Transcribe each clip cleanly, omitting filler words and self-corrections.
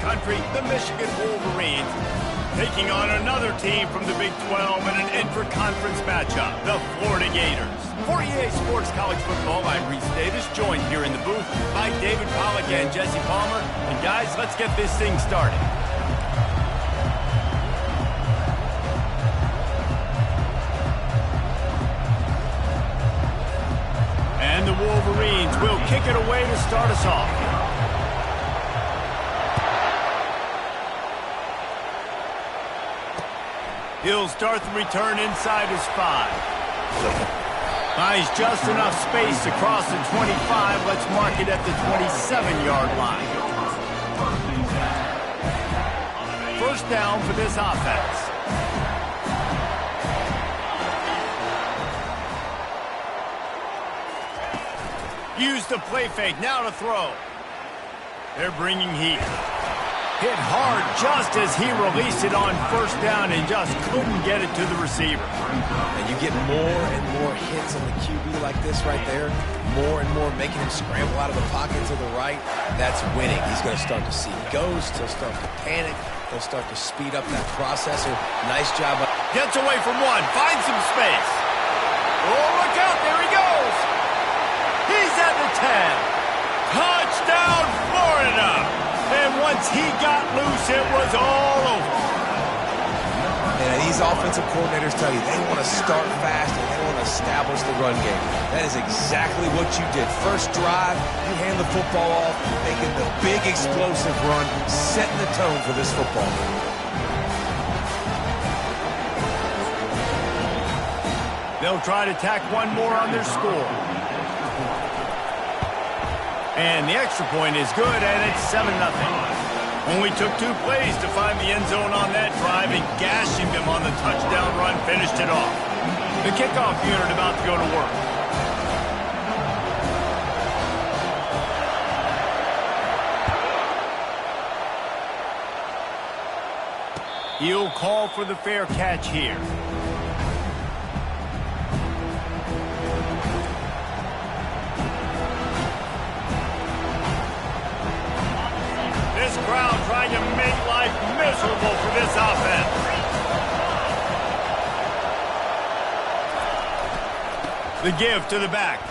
country, the Michigan Wolverines, taking on another team from the Big 12 in an intra-conference matchup, the Florida Gators. For EA Sports College Football, I'm Reese Davis, joined here in the booth by David Pollack and Jesse Palmer. And guys, let's get this thing started. And the Wolverines will kick it away to start us off. He'll start the return inside his 5. Finds just enough space across the 25. Let's mark it at the 27-yard line. First down for this offense. Use the play fake, now to throw. They're bringing heat. Hit hard just as he released it on first down and just couldn't get it to the receiver. And you get more and more hits on the QB like this right there. More and more making him scramble out of the pocket to the right. That's winning. He's going to start to see ghosts. He'll start to panic. He'll start to speed up that processor. Nice job. Gets away from one. Finds some space. Oh, look out. There he goes. He's at the 10. Touchdown, Florida. And once he got loose, it was all over. And these offensive coordinators tell you they want to start fast and they want to establish the run game. That is exactly what you did. First drive, you hand the football off, making the big explosive run, setting the tone for this football game. They'll try to tack one more on their score. And the extra point is good, and it's 7-0. Only took 2 plays to find the end zone on that drive, and gashing them on the touchdown run finished it off. The kickoff unit about to go to work. He'll call for the fair catch here. Crowd trying to make life miserable for this offense. The give to the back.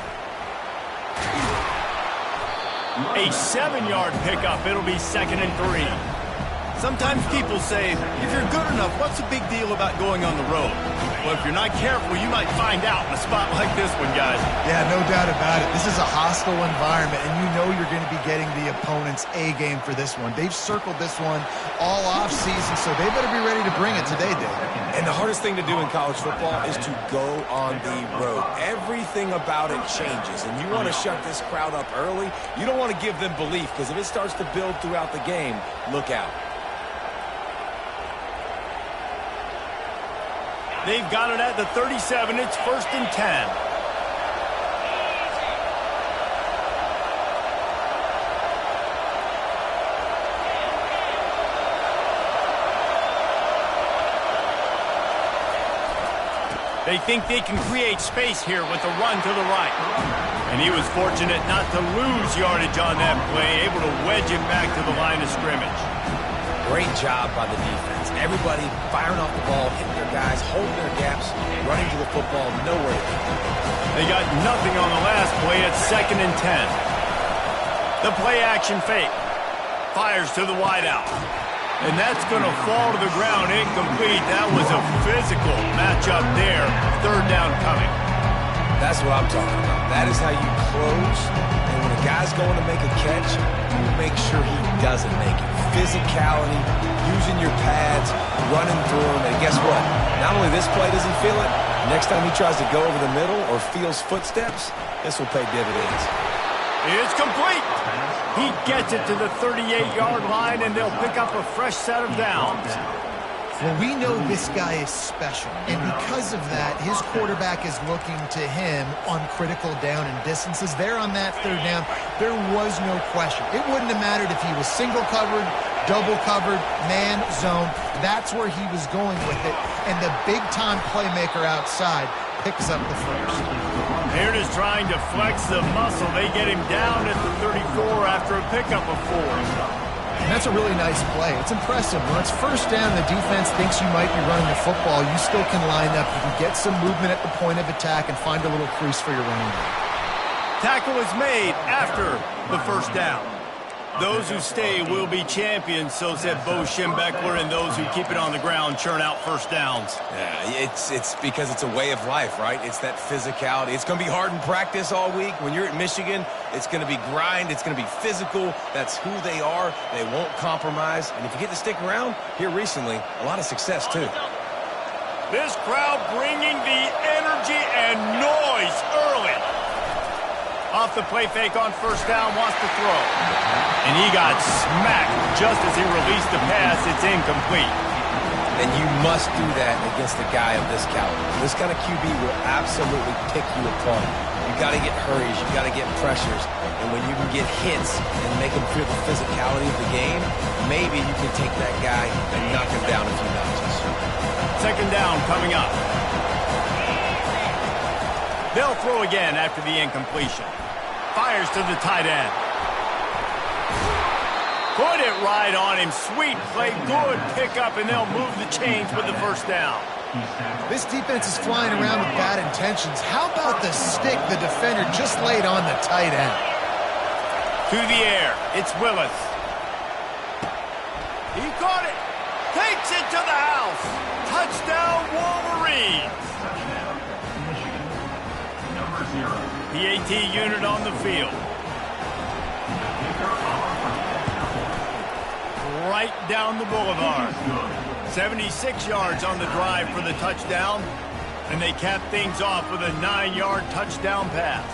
A 7-yard pickup. It'll be 2nd and 3. Sometimes people say, if you're good enough, what's the big deal about going on the road? Well, if you're not careful, you might find out in a spot like this one, guys. Yeah, no doubt about it. This is a hostile environment, and you know you're going to be getting the opponent's A game for this one. They've circled this one all offseason, so they better be ready to bring it today, Dave. And the hardest thing to do in college football is to go on the road. Everything about it changes, and you want to shut this crowd up early. You don't want to give them belief, because if it starts to build throughout the game, look out. They've got it at the 37. It's 1st and 10. They think they can create space here with a run to the right. And he was fortunate not to lose yardage on that play, able to wedge him back to the line of scrimmage. Great job by the defense. Everybody firing off the ball, hitting their guys, holding their gaps, running to the football, nowhere to go. They got nothing on the last play at 2nd and 10. The play action fake. Fires to the wideout. And that's going to fall to the ground incomplete. That was a physical matchup there. 3rd down coming. That's what I'm talking about. That is how you close. And when a guy's going to make a catch, you make sure he doesn't make it. Physicality, using your pads, running through them. And guess what? Not only this play does he feel it, next time he tries to go over the middle or feels footsteps, this will pay dividends. It's complete. He gets it to the 38-yard line, and they'll pick up a fresh set of downs. Well, we know this guy is special, and because of that, his quarterback is looking to him on critical down and distances. There on that 3rd down, there was no question. It wouldn't have mattered if he was single covered, double covered, man, zone. That's where he was going with it, and the big-time playmaker outside picks up the first. They're just trying to flex the muscle. They get him down at the 34 after a pickup of 4. And that's a really nice play. It's impressive. When it's first down, the defense thinks you might be running the football. You still can line up. You can get some movement at the point of attack and find a little crease for your running back. Tackle is made after the first down. Those who stay will be champions, so said Bo Schembechler, and those who keep it on the ground churn out first downs. Yeah, it's because it's a way of life, right? It's that physicality. It's going to be hard in practice all week. When you're at Michigan, it's going to be grind. It's going to be physical. That's who they are. They won't compromise. And if you get to stick around, here recently, a lot of success, too. This crowd bringing the energy and noise early. Off the play fake on first down, wants to throw. And he got smacked just as he released the pass. It's incomplete. And you must do that against a guy of this caliber. This kind of QB will absolutely pick you apart. You got to get hurries. You got to get pressures. And when you can get hits and make him feel the physicality of the game, maybe you can take that guy and knock him down a few notches. Second down coming up. They'll throw again after the incompletion. Fires to the tight end. Put it right on him. Sweet play. Good pickup, and they'll move the chains with the first down. This defense is flying around with bad intentions. How about the stick the defender just laid on the tight end? To the air. It's Willis. He caught it. Takes it to the house. Touchdown, Wolverines. PAT unit on the field. Right down the boulevard. 76 yards on the drive for the touchdown. And they cap things off with a 9-yard touchdown pass.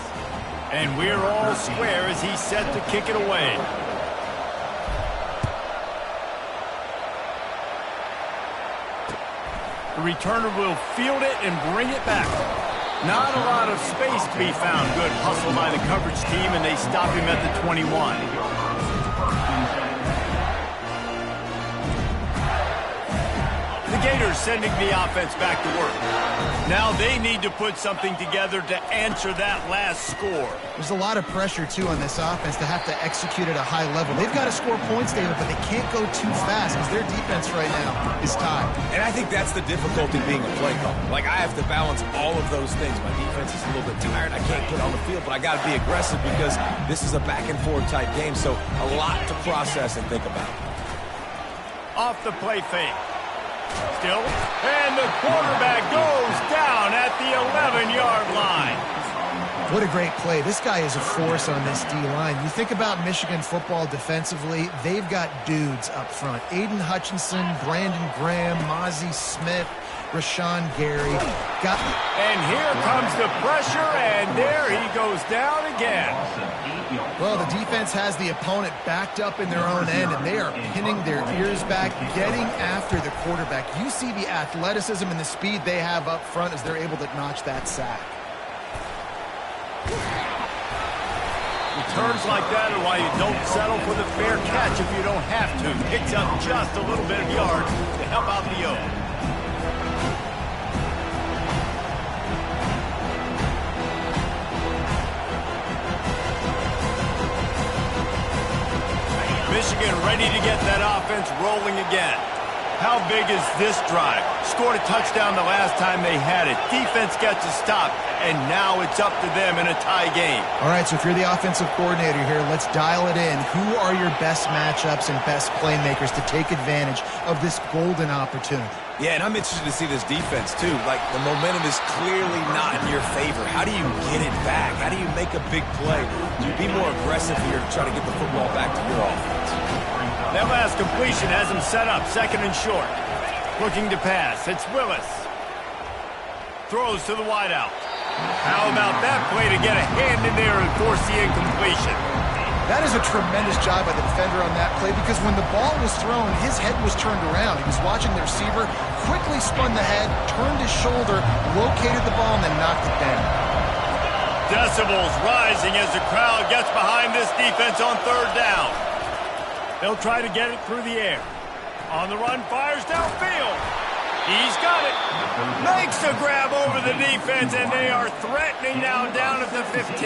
And we're all square as he's set to kick it away. The returner will field it and bring it back. Not a lot of space to be found. Good hustle by the coverage team, and they stop him at the 21. The Gators sending the offense back to work. Now they need to put something together to answer that last score. There's a lot of pressure, too, on this offense to have to execute at a high level. They've got to score points, David, but they can't go too fast because their defense right now is tied. And I think that's the difficulty being a play caller. Like, I have to balance all of those things. My defense is a little bit tired. I can't put on the field, but I got to be aggressive because this is a back-and-forth type game, so a lot to process and think about. Off the play fake. Still, and the quarterback goes down at the 11-yard line. What a great play. This guy is a force on this D-line. You think about Michigan football defensively, they've got dudes up front. Aiden Hutchinson, Brandon Graham, Mozzie Smith, Rashawn Gary. And here comes the pressure, and there he goes down again. Well, the defense has the opponent backed up in their own end, and they are pinning their ears back, getting after the quarterback. You see the athleticism and the speed they have up front as they're able to notch that sack. Returns like that are why you don't settle for the fair catch if you don't have to. Picks up just a little bit of yards to help out the O. Michigan ready to get that offense rolling again. How big is this drive? Scored a touchdown the last time they had it. Defense gets a stop, and now it's up to them in a tie game. All right, so if you're the offensive coordinator here, let's dial it in. Who are your best matchups and best playmakers to take advantage of this golden opportunity? Yeah, and I'm interested to see this defense, too. Like, the momentum is clearly not in your favor. How do you get it back? How do you make a big play? Do you be more aggressive here to try to get the football back to your offense? That last completion has him set up, second and short. Looking to pass, it's Willis. Throws to the wideout. How about that play to get a hand in there and force the incompletion? That is a tremendous job by the defender on that play because when the ball was thrown, his head was turned around. He was watching the receiver, quickly spun the head, turned his shoulder, located the ball, and then knocked it down. Decibels rising as the crowd gets behind this defense on third down. They'll try to get it through the air. On the run, fires downfield. He's got it. Makes a grab over the defense, and they are threatening now down at the 15.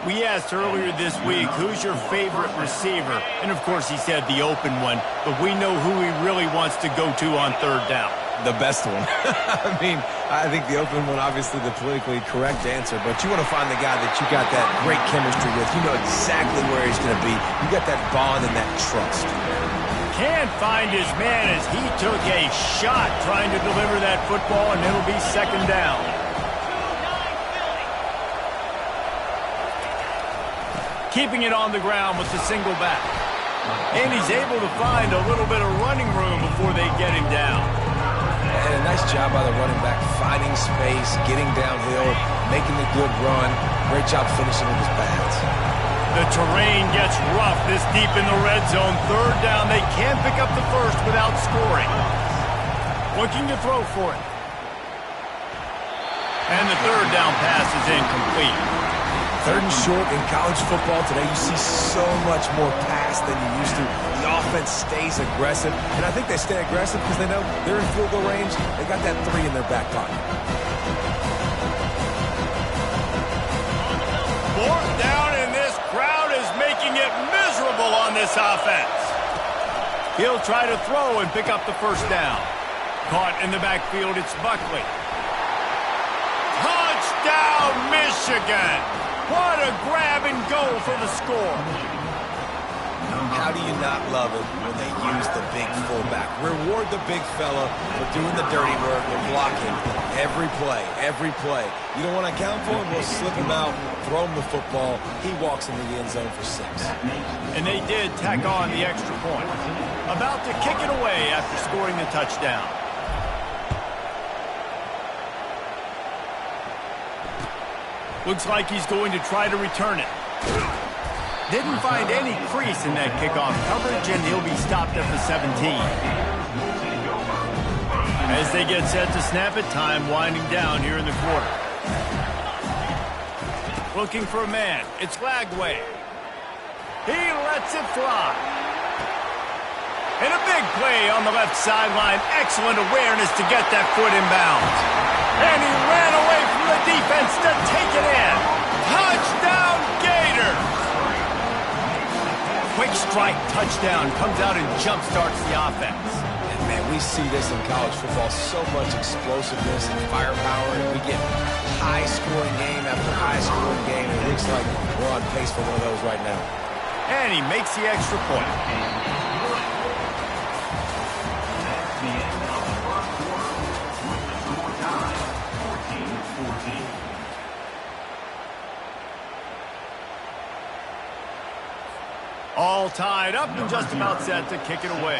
We asked earlier this week, who's your favorite receiver? And, of course, he said the open one, but we know who he really wants to go to on third down. The best one. I mean, I think the open one, obviously the politically correct answer, but you want to find the guy that you got that great chemistry with. You know exactly where he's going to be. You got that bond and that trust. Can't find his man as he took a shot trying to deliver that football, and it'll be second down. Keeping it on the ground with the single back. And he's able to find a little bit of running room before they get him down. And a nice job by the running back, finding space, getting downhill, making a good run. Great job finishing with his pads. The terrain gets rough this deep in the red zone. Third down, they can't pick up the first without scoring. Looking to throw for it. And the third down pass is incomplete. Third and short in college football today, you see so much more pass than you used to. The offense stays aggressive, and I think they stay aggressive because they know they're in field goal range. They got that 3 in their back pocket. Fourth down, and this crowd is making it miserable on this offense. He'll try to throw and pick up the first down. Caught in the backfield, it's Buckley. Touchdown, Michigan! What a grab and go for the score. How do you not love it when they use the big fullback? Reward the big fella for doing the dirty work and blocking every play, every play. You don't want to account for him, we'll slip him out, throw him the football. He walks into the end zone for 6. And they did tack on the extra point. About to kick it away after scoring the touchdown. Looks like he's going to try to return it. Didn't find any crease in that kickoff coverage, and he'll be stopped at the 17. As they get set to snap it, time winding down here in the quarter. Looking for a man. It's Lagway. He lets it fly. And a big play on the left sideline. Excellent awareness to get that foot in bounds. And he ran away from the defense to take it in. Touchdown, Gators! Quick strike touchdown comes out and jump-starts the offense. And, man, we see this in college football, so much explosiveness and firepower, and we get high-scoring game after high-scoring game, and it looks like we're on pace for one of those right now. And he makes the extra point. All tied up and just about set to kick it away.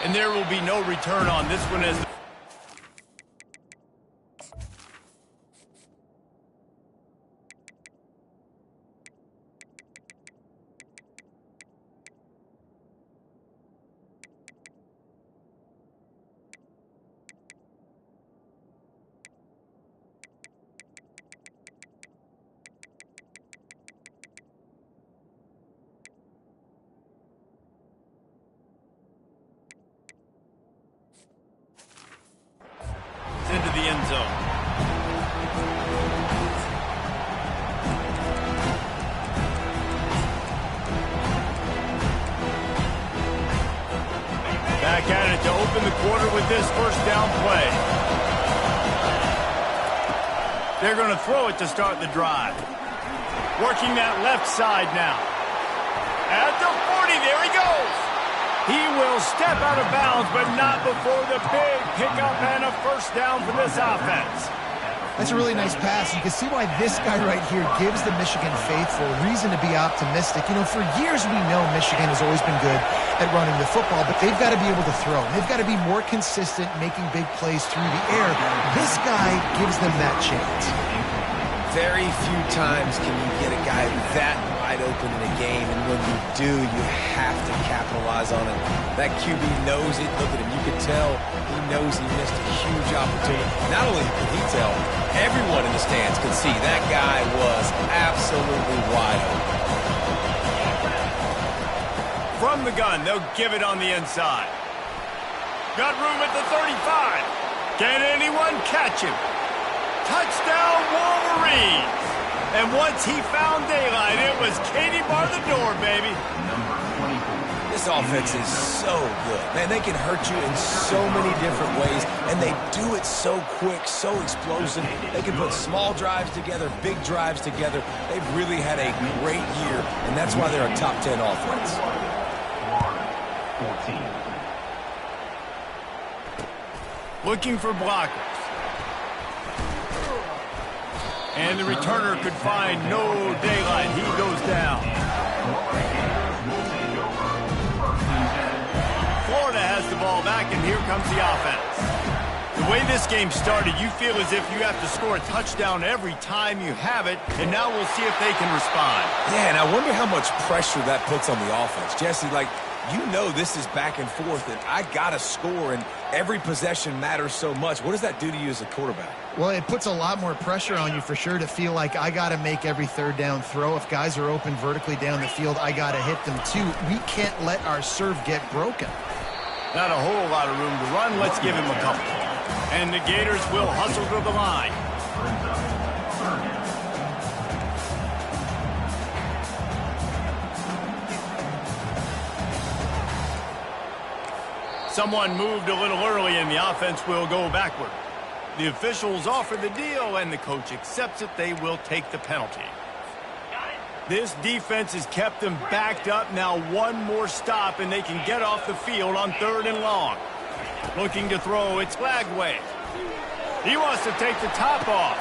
And there will be no return on this one as into the end zone. Back at it to open the quarter with this first down play. They're going to throw it to start the drive. Working that left side now. At the 40, there he goes. He will step out of bounds, but not before the big pickup and a first down for this offense. That's a really nice pass. You can see why this guy right here gives the Michigan faithful reason to be optimistic. You know, for years we know Michigan has always been good at running the football, but they've got to be able to throw. They've got to be more consistent making big plays through the air. This guy gives them that chance. Very few times can you get a guy that wide open in a game, and when you do, you have to capitalize on it. That QB knows it. Look at him. You can tell he knows he missed a huge opportunity. Not only could he tell, everyone in the stands could see that guy was absolutely wide open. From the gun, they'll give it on the inside. Got room at the 35. Can anyone catch him? Touchdown, Wolverines! And once he found daylight, it was Katie bar the door, baby. This offense is so good. Man, they can hurt you in so many different ways, and they do it so quick, so explosive. They can put small drives together, big drives together. They've really had a great year, and that's why they're a top 10 offense. Looking for blockers. And the returner could find no daylight. He goes down. Florida has the ball back, and here comes the offense. The way this game started, you feel as if you have to score a touchdown every time you have it, and now we'll see if they can respond. Yeah, and I wonder how much pressure that puts on the offense. Jesse, like, you know this is back and forth, and I got to score, and every possession matters so much. What does that do to you as a quarterback? Well, it puts a lot more pressure on you for sure to feel like I got to make every third down throw. If guys are open vertically down the field, I got to hit them too. We can't let our serve get broken. Not a whole lot of room to run. Let's give him a couple. And the Gators will hustle to the line. Someone moved a little early, and the offense will go backward. The officials offer the deal, and the coach accepts it. They will take the penalty. This defense has kept them backed up. Now one more stop, and they can get off the field on 3rd and long. Looking to throw, it's Lagway. He wants to take the top off.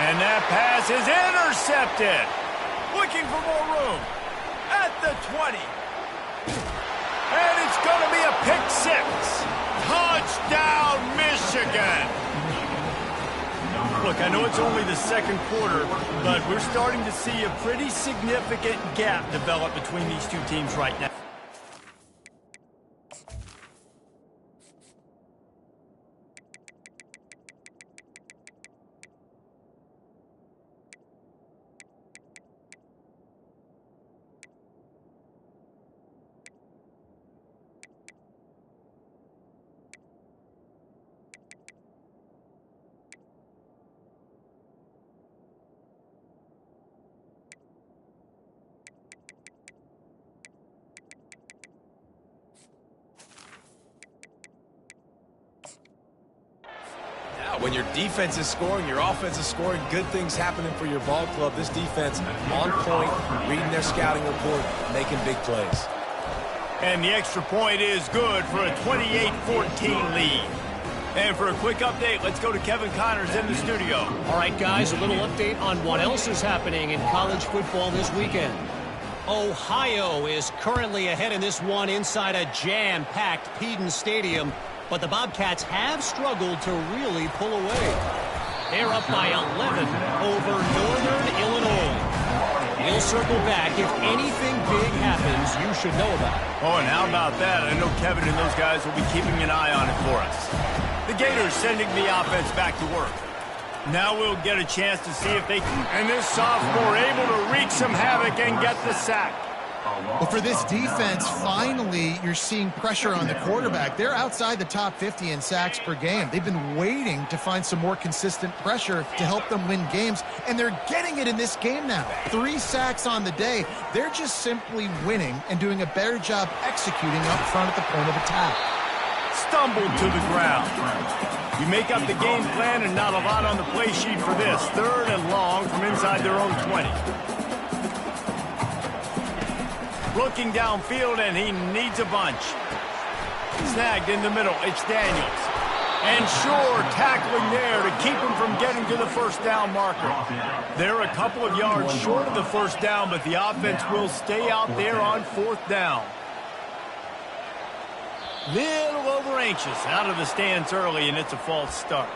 And that pass is intercepted. Looking for more room. At the 20. And it's going to be a pick 6. Touchdown, Michigan. Look, I know it's only the second quarter, but we're starting to see a pretty significant gap develop between these two teams right now. When your defense is scoring, your offense is scoring, good things happening for your ball club. This defense on point, reading their scouting report, making big plays. And the extra point is good for a 28-14 lead. And for a quick update, let's go to Kevin Connors in the studio. All right, guys, a little update on what else is happening in college football this weekend. Ohio is currently ahead in this one inside a jam-packed Peden Stadium, but the Bobcats have struggled to really pull away. They're up by 11 over Northern Illinois. We'll circle back. If anything big happens, you should know about it. Oh, and how about that? I know Kevin and those guys will be keeping an eye on it for us. The Gators sending the offense back to work. Now we'll get a chance to see if they can. And this sophomore able to wreak some havoc and get the sack. Well, for this defense, finally, you're seeing pressure on the quarterback. They're outside the top 50 in sacks per game. They've been waiting to find some more consistent pressure to help them win games, and they're getting it in this game now. 3 sacks on the day. They're just simply winning and doing a better job executing up front at the point of attack. Stumbled to the ground. You make up the game plan, and not a lot on the play sheet for this. 3rd and long from inside their own 20. Looking downfield, and he needs a bunch. Snagged in the middle. It's Daniels. And Shore tackling there to keep him from getting to the first down marker. They're a couple of yards short of the first down, but the offense will stay out there on 4th down. Little over anxious out of the stands early, and it's a false start.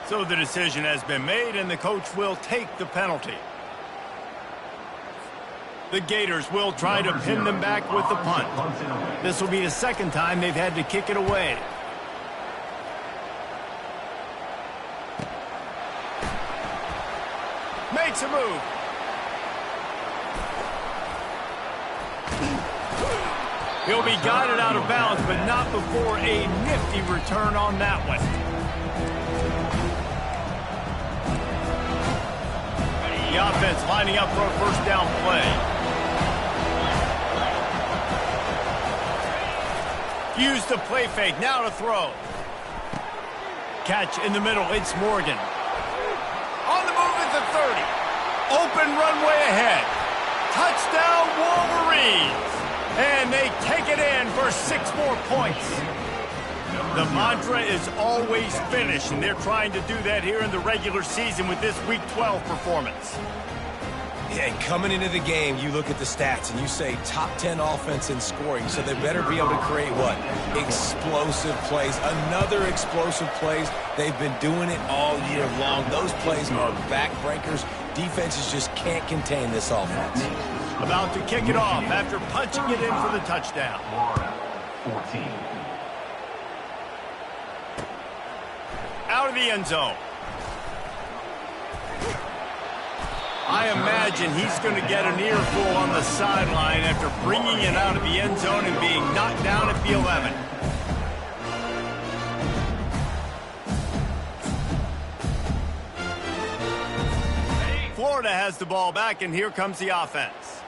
So the decision has been made, and the coach will take the penalty. The Gators will try to pin them back with the punt. This will be the second time they've had to kick it away. Makes a move. He'll be guided out of bounds, but not before a nifty return on that one. The offense lining up for a first down play. Use the play fake, now to throw. Catch in the middle, it's Morgan. On the move at the 30. Open runway ahead. Touchdown Wolverines. And they take it in for 6 more points. The mantra is always finish, and they're trying to do that here in the regular season with this Week 12 performance. Yeah, and coming into the game, you look at the stats and you say top 10 offense in scoring, so they better be able to create what? Explosive plays. Another explosive plays. They've been doing it all year long. Those plays are backbreakers. Defenses just can't contain this offense. About to kick it off after punching it in for the touchdown. 14. Out of the end zone. I imagine he's going to get an earful on the sideline after bringing it out of the end zone and being knocked down at the 11. Florida has the ball back, and here comes the offense.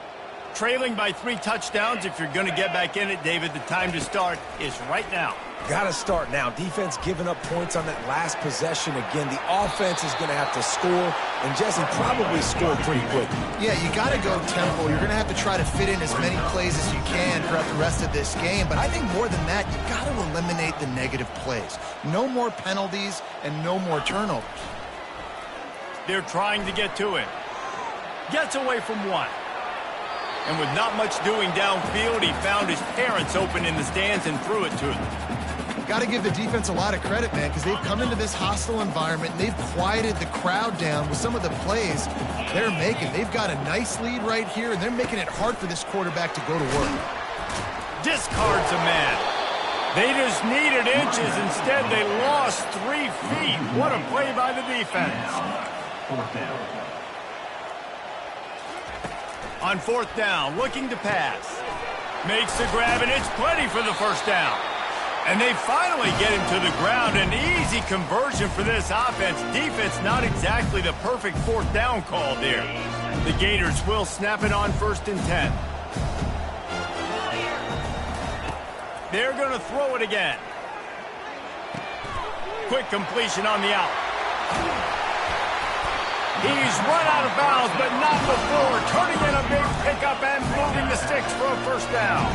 Trailing by 3 touchdowns. If you're going to get back in it, David, the time to start is right now. Got to start now. Defense giving up points on that last possession. Again, the offense is going to have to score, and Jesse probably scored pretty quickly. Yeah, you got to go tempo. You're going to have to try to fit in as many plays as you can throughout the rest of this game. But I think more than that, you got to eliminate the negative plays. No more penalties and no more turnovers. They're trying to get to it. Gets away from one. And with not much doing downfield, he found his parents open in the stands and threw it to them. Got to give the defense a lot of credit, man, because they've come into this hostile environment, and they've quieted the crowd down with some of the plays they're making. They've got a nice lead right here, and they're making it hard for this quarterback to go to work. Discards a man. They just needed inches. Instead, they lost 3 feet. What a play by the defense. 4th down. On 4th down, looking to pass. Makes the grab, and it's plenty for the first down. And they finally get him to the ground. An easy conversion for this offense. Defense not exactly the perfect 4th down call there. The Gators will snap it on 1st and 10. They're going to throw it again. Quick completion on the out. He's run out of bounds, but not before turning in a big pickup and moving the sticks for a first down.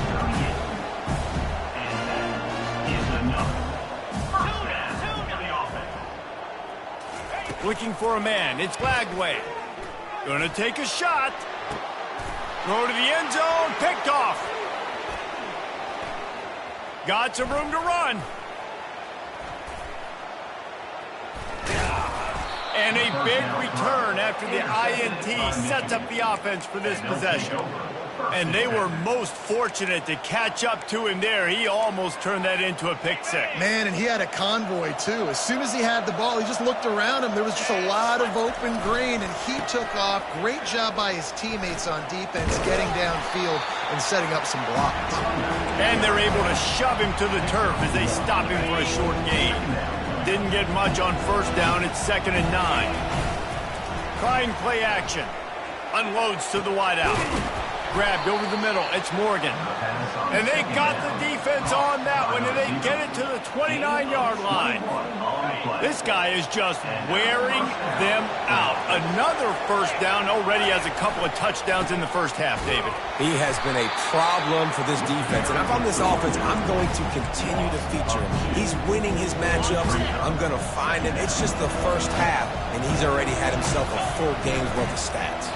Looking for a man. It's Lagway. Gonna take a shot. Throw to the end zone. Picked off. Got some room to run. And a big return after the INT sets up the offense for this possession. And they were most fortunate to catch up to him there. He almost turned that into a pick six. Man, and he had a convoy, too. As soon as he had the ball, he just looked around him. There was just a lot of open green, and he took off. Great job by his teammates on defense, getting downfield and setting up some blocks. And they're able to shove him to the turf as they stop him for a short gain. Didn't get much on first down. It's 2nd and 9. Trying play action. Unloads to the wideout. Grabbed over the middle. It's Morgan. And they got the defense on that one, and they get it to the 29-yard line. This guy is just wearing them out. Another first down. Already has a couple of touchdowns in the first half, David. He has been a problem for this defense. And if I'm this offense, I'm going to continue to feature him. He's winning his matchups. I'm going to find him. It's just the first half, and he's already had himself a full game's worth of stats.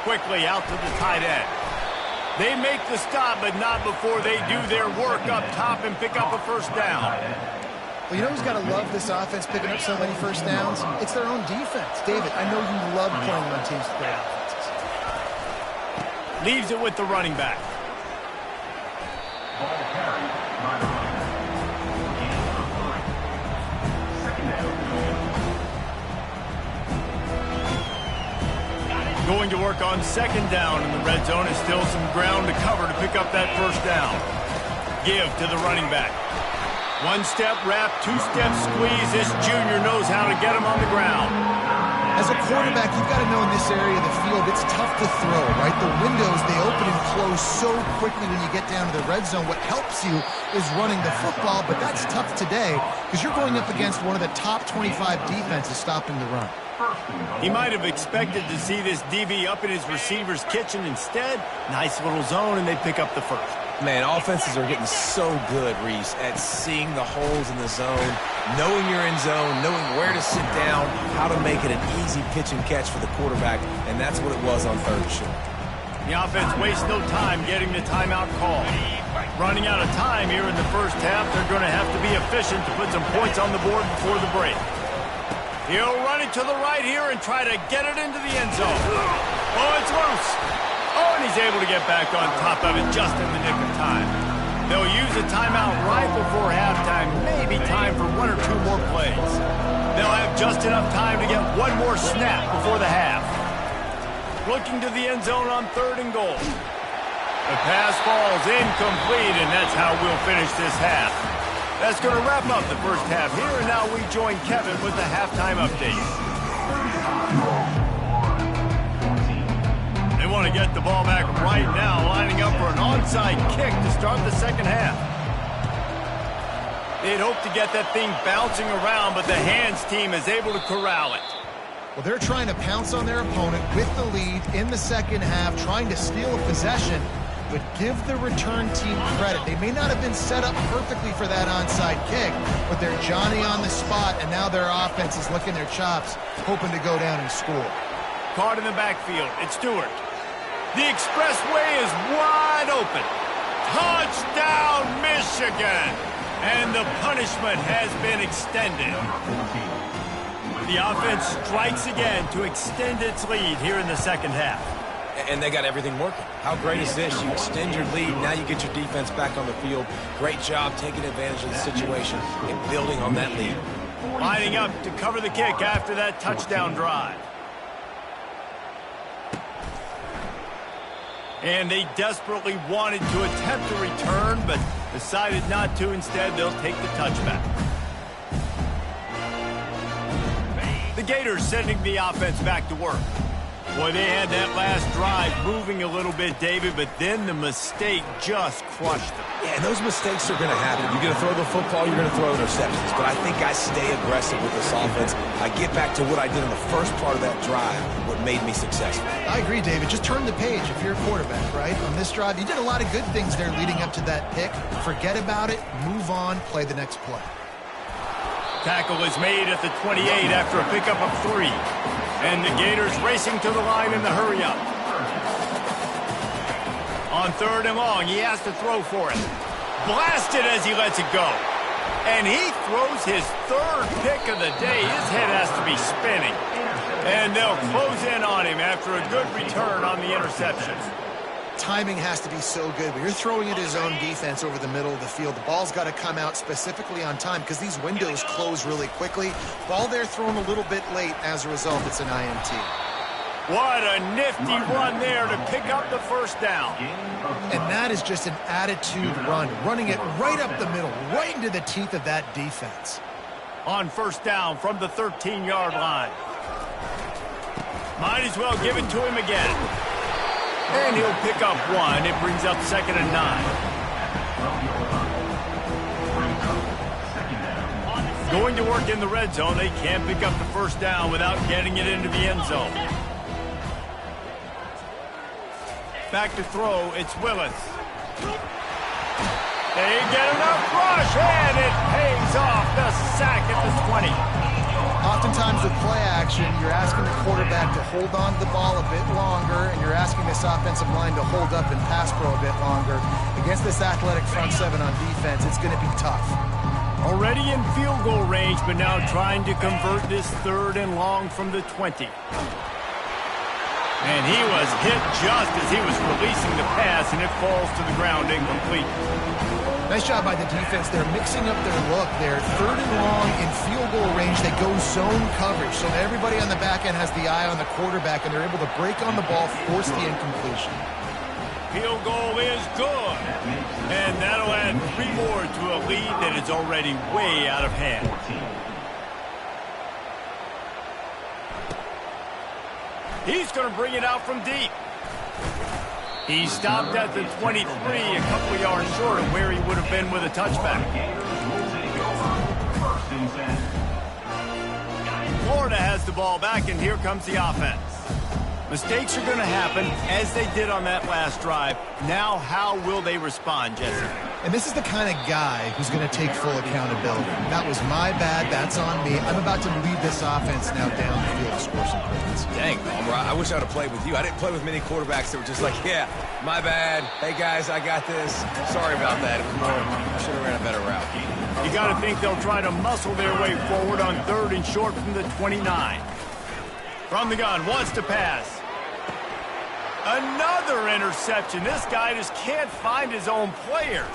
Quickly out to the tight end. They make the stop, but not before they do their work up top and pick up a first down. Well, you know who's got to love this offense picking up so many first downs? It's their own defense. David, I know you love playing on teams with great offenses. Leaves it with the running back. Ball carried by the running back. 2nd down. Going to work on second down in the red zone, and still some ground to cover to pick up that first down. Give to the running back. One-step wrap, two-step squeeze. This junior knows how to get him on the ground. As a quarterback, you've got to know in this area of the field, it's tough to throw, right? The windows, they open and close so quickly when you get down to the red zone. What helps you is running the football, but that's tough today because you're going up against one of the top 25 defenses stopping the run. He might have expected to see this DB up in his receiver's kitchen. Instead, nice little zone, and they pick up the first. Man, offenses are getting so good, Reese, at seeing the holes in the zone, knowing you're in zone, knowing where to sit down, how to make it an easy pitch and catch for the quarterback, and that's what it was on third and short. The offense wastes no time getting the timeout call. Running out of time here in the first half, they're going to have to be efficient to put some points on the board before the break. He'll run it to the right here and try to get it into the end zone. Oh, it's loose. Oh, and he's able to get back on top of it just in the nick of time. They'll use a timeout right before halftime, maybe time for one or two more plays. They'll have just enough time to get one more snap before the half. Looking to the end zone on third and goal. The pass falls incomplete, and that's how we'll finish this half. That's going to wrap up the first half here, and now we join Kevin with the halftime update. They want to get the ball back right now, lining up for an onside kick to start the second half. They'd hope to get that thing bouncing around, but the hands team is able to corral it. Well, they're trying to pounce on their opponent with the lead in the second half, trying to steal a possession, but give the return team credit. They may not have been set up perfectly for that onside kick, but they're Johnny on the spot, and now their offense is licking their chops, hoping to go down and score. Caught in the backfield, it's Stewart. The expressway is wide open. Touchdown, Michigan! And the punishment has been extended. The offense strikes again to extend its lead here in the second half. And they got everything working. How great is this? You extend your lead, now you get your defense back on the field. Great job taking advantage of the situation and building on that lead. Lining up to cover the kick after that touchdown drive. And they desperately wanted to attempt a return, but decided not to. Instead, they'll take the touchback. The Gators sending the offense back to work. Boy, they had that last drive moving a little bit, David, but then the mistake just crushed them. Yeah, and those mistakes are going to happen. You're going to throw the football, you're going to throw interceptions. But I think I stay aggressive with this offense. I get back to what I did in the first part of that drive, what made me successful. I agree, David. Just turn the page if you're a quarterback, right? On this drive, you did a lot of good things there leading up to that pick. Forget about it, move on, play the next play. Tackle is made at the 28 after a pickup of 3. And the Gators racing to the line in the hurry-up. On third and long, he has to throw for it. Blasted as he lets it go. And he throws his third pick of the day. His head has to be spinning. And they'll close in on him after a good return on the interception. Timing has to be so good, but you're throwing at his own defense over the middle of the field. The ball's got to come out specifically on time because these windows close really quickly. Ball there thrown a little bit late. As a result, it's an INT. What a nifty run there to pick up the first down. And that is just an attitude run, running it right up the middle, right into the teeth of that defense. On first down from the 13-yard line. Might as well give it to him again. And he'll pick up 1. It brings up 2nd and 9. Going to work in the red zone. They can't pick up the first down without getting it into the end zone. Back to throw. It's Willis. They get enough rush, and it pays off. The sack at the 20. Oftentimes with play action, you're asking the quarterback to hold on to the ball a bit longer, and you're asking this offensive line to hold up and pass pro a bit longer. Against this athletic front seven on defense, it's going to be tough. Already in field goal range, but now trying to convert this third and long from the 20. And he was hit just as he was releasing the pass, and it falls to the ground incomplete. Nice job by the defense. They're mixing up their look. They're 3rd and long in field goal range. They go zone coverage, so that everybody on the back end has the eye on the quarterback, and they're able to break on the ball, force the incompletion. Field goal is good. And that'll add 3 more to a lead that is already way out of hand. He's going to bring it out from deep. He stopped at the 23, a couple of yards short of where he would have been with a touchback. Florida has the ball back, and here comes the offense. Mistakes are going to happen, as they did on that last drive. Now, how will they respond, Jesse? And this is the kind of guy who's going to take full accountability. That was my bad. That's on me. I'm about to lead this offense now down the field to score some points. Dang, Palmer, I wish I would have played with you. I didn't play with many quarterbacks that were just like, yeah, my bad. Hey, guys, I got this. Sorry about that. I should have ran a better route. You got to think they'll try to muscle their way forward on 3rd and short from the 29. From the gun, wants to pass. Another interception. This guy just can't find his own players.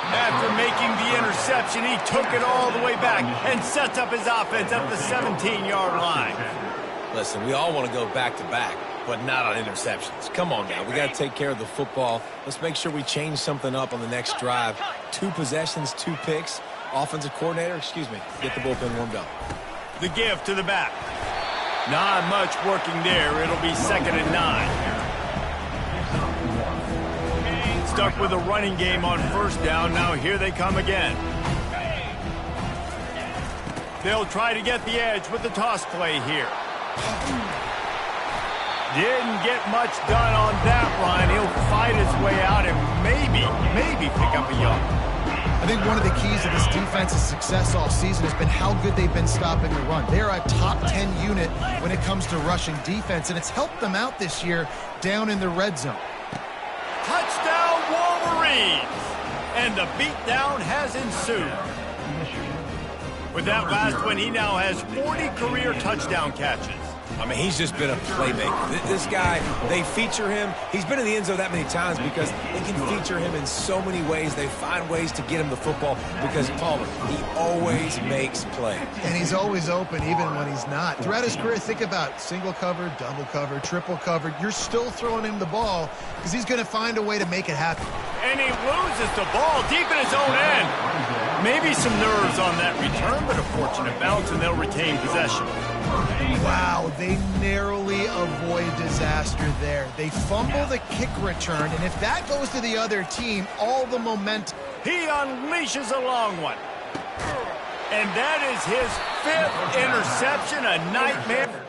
After making the interception, he took it all the way back and sets up his offense at the 17-yard line. Listen, we all want to go back-to-back, but not on interceptions. Come on now, we got to take care of the football. Let's make sure we change something up on the next drive. 2 possessions, 2 picks. Offensive coordinator, get the bullpen warmed up. The give to the back. Not much working there. It'll be 2nd and 9. Stuck with a running game on 1st down. Now here they come again. They'll try to get the edge with the toss play here. Didn't get much done on that run. He'll fight his way out and maybe pick up a yard. I think one of the keys to this defense's success all season has been how good they've been stopping the run. They're a top 10 unit when it comes to rushing defense, and it's helped them out this year down in the red zone. Touchdown, Wolverines! And the beatdown has ensued. With that last one, he now has 40 career touchdown catches. I mean, he's just been a playmaker. This guy, they feature him. He's been in the end zone that many times because they can feature him in so many ways. They find ways to get him the football because, Palmer, he always makes plays. And he's always open even when he's not. Throughout his career, think about single cover, double cover, triple cover. You're still throwing him the ball because he's going to find a way to make it happen. And he loses the ball deep in his own end. Maybe some nerves on that return, but a fortunate bounce, and they'll retain possession. Wow, they narrowly avoid disaster there. They fumble the kick return, and if that goes to the other team, all the momentum. He unleashes a long one. And that is his 5th interception, a nightmare.